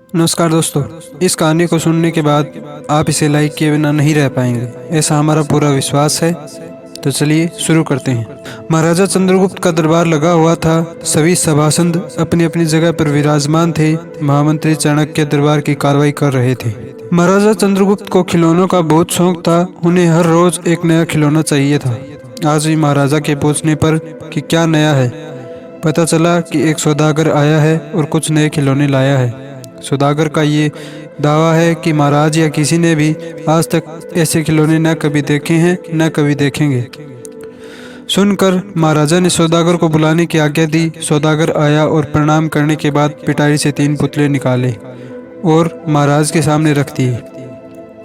नमस्कार दोस्तों। इस कहानी को सुनने के बाद आप इसे लाइक किए बिना नहीं रह पाएंगे, ऐसा हमारा पूरा विश्वास है। तो चलिए शुरू करते हैं। महाराजा चंद्रगुप्त का दरबार लगा हुआ था। सभी सभासद अपनी अपनी जगह पर विराजमान थे। महामंत्री चाणक्य दरबार की कार्रवाई कर रहे थे। महाराजा चंद्रगुप्त को खिलौनों का बहुत शौक था। उन्हें हर रोज एक नया खिलौना चाहिए था। आज भी महाराजा के पूछने पर कि क्या नया है, पता चला कि एक सौदागर आया है और कुछ नए खिलौने लाया है। सौदागर का ये दावा है कि महाराज या किसी ने भी आज तक ऐसे खिलौने न कभी देखे हैं न कभी देखेंगे। सुनकर महाराजा ने सौदागर को बुलाने की आज्ञा दी। सौदागर आया और प्रणाम करने के बाद पिटारी से 3 पुतले निकाले और महाराज के सामने रख दिए।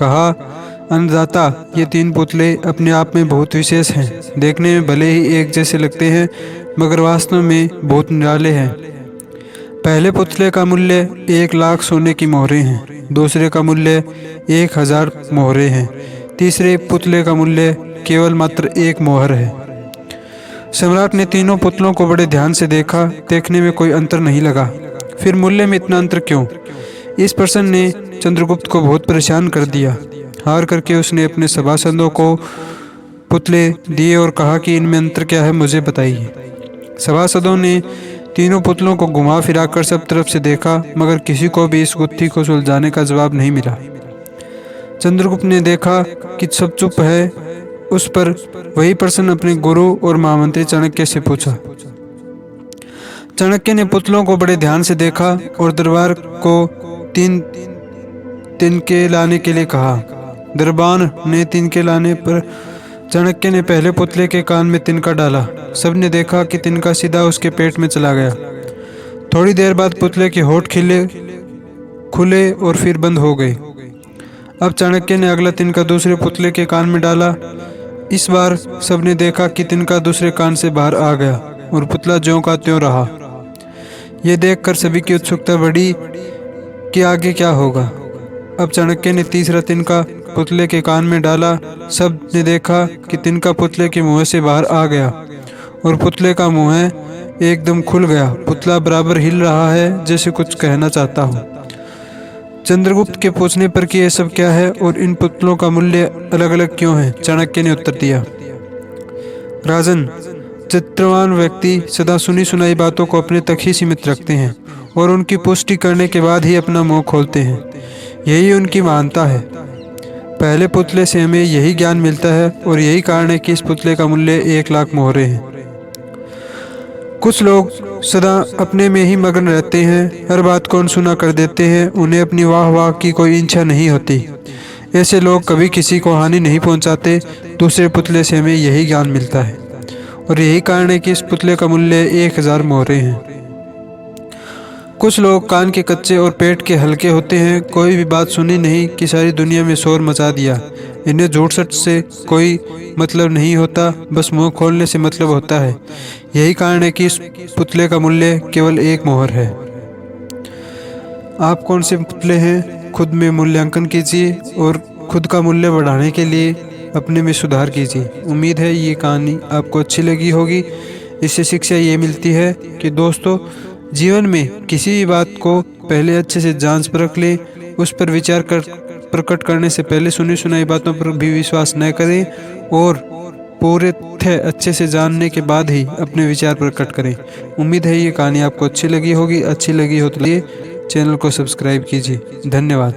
कहा, अन्नदाता, ये 3 पुतले अपने आप में बहुत विशेष हैं। देखने में भले ही एक जैसे लगते हैं मगर वास्तव में बहुत निराले हैं। पहले पुतले का मूल्य 1 लाख सोने की मोहरें हैं। दूसरे का मूल्य 1000 मोहरें हैं। तीसरे पुतले का मूल्य केवल मात्र 1 मोहर है। सम्राट ने तीनों पुतलों को बड़े ध्यान से देखा। देखने में कोई अंतर नहीं लगा। फिर मूल्य में इतना अंतर क्यों? इस प्रश्न ने चंद्रगुप्त को बहुत परेशान कर दिया। हार करके उसने अपने सभासदों को पुतले दिए और कहा कि इनमें अंतर क्या है, मुझे बताइए। सभासदों ने तीनों पुतलों को घुमा फिरा कर सब तरफ से देखा मगर किसी को भी इस गुत्थी को सुलझाने का जवाब नहीं मिला। चंद्रगुप्त ने देखा कि सब चुप है। उस पर वही प्रश्न अपने गुरु और महामंत्री चाणक्य से पूछा। चाणक्य ने पुतलों को बड़े ध्यान से देखा और दरबार को 3 तिनके लाने के लिए कहा। दरबान ने तिनके लाने पर चाणक्य ने पहले पुतले के कान में तिनका डाला। सबने देखा कि तिनका सीधा उसके पेट में चला गया। थोड़ी देर बाद पुतले के होठ खुले और फिर बंद हो गए। अब चाणक्य ने अगला तिनका दूसरे पुतले के कान में डाला। इस बार सबने देखा कि तिनका दूसरे कान से बाहर आ गया और पुतला ज्यों का त्यों रहा। यह देखकर सभी की उत्सुकता बढ़ी कि आगे क्या होगा। अब चाणक्य ने तीसरा तिनका पुतले के कान में डाला। सब ने देखा कि तिनका पुतले के मुंह से बाहर आ गया और पुतले का मुंह एकदम खुल गया। पुतला बराबर हिल रहा है जैसे कुछ कहना चाहता हो। चंद्रगुप्त के पूछने पर कि यह सब क्या है और इन पुतलों का मूल्य अलग अलग क्यों है, चाणक्य ने उत्तर दिया, राजन, चित्रवान व्यक्ति सदा सुनी सुनाई बातों को अपने तक ही सीमित रखते हैं और उनकी पुष्टि करने के बाद ही अपना मुंह खोलते हैं। यही उनकी महानता है। पहले पुतले से हमें यही ज्ञान मिलता है और यही कारण है कि इस पुतले का मूल्य 1 लाख मोहरें हैं। कुछ लोग सदा अपने में ही मगन रहते हैं, हर बात को अनसुना कर देते हैं। उन्हें अपनी वाह की कोई इच्छा नहीं होती। ऐसे लोग कभी किसी को हानि नहीं पहुंचाते। दूसरे पुतले से हमें यही ज्ञान मिलता है और यही कारण है कि इस पुतले का मूल्य 1000 मोहरें हैं। कुछ लोग कान के कच्चे और पेट के हल्के होते हैं। कोई भी बात सुनी नहीं कि सारी दुनिया में शोर मचा दिया। इन्हें झूठ सच से कोई मतलब नहीं होता, बस मुंह खोलने से मतलब होता है। यही कारण है कि इस पुतले का मूल्य केवल 1 मोहर है। आप कौन से पुतले हैं, खुद में मूल्यांकन कीजिए और खुद का मूल्य बढ़ाने के लिए अपने में सुधार कीजिए। उम्मीद है ये कहानी आपको अच्छी लगी होगी। इससे शिक्षा ये मिलती है कि दोस्तों, जीवन में किसी भी बात को पहले अच्छे से जांच परख लें। उस पर विचार कर प्रकट करने से पहले सुनी सुनाई बातों पर भी विश्वास न करें और पूरे तथ्य अच्छे से जानने के बाद ही अपने विचार प्रकट करें। उम्मीद है ये कहानी आपको अच्छी लगी होगी। अच्छी लगी हो तो चैनल को सब्सक्राइब कीजिए। धन्यवाद।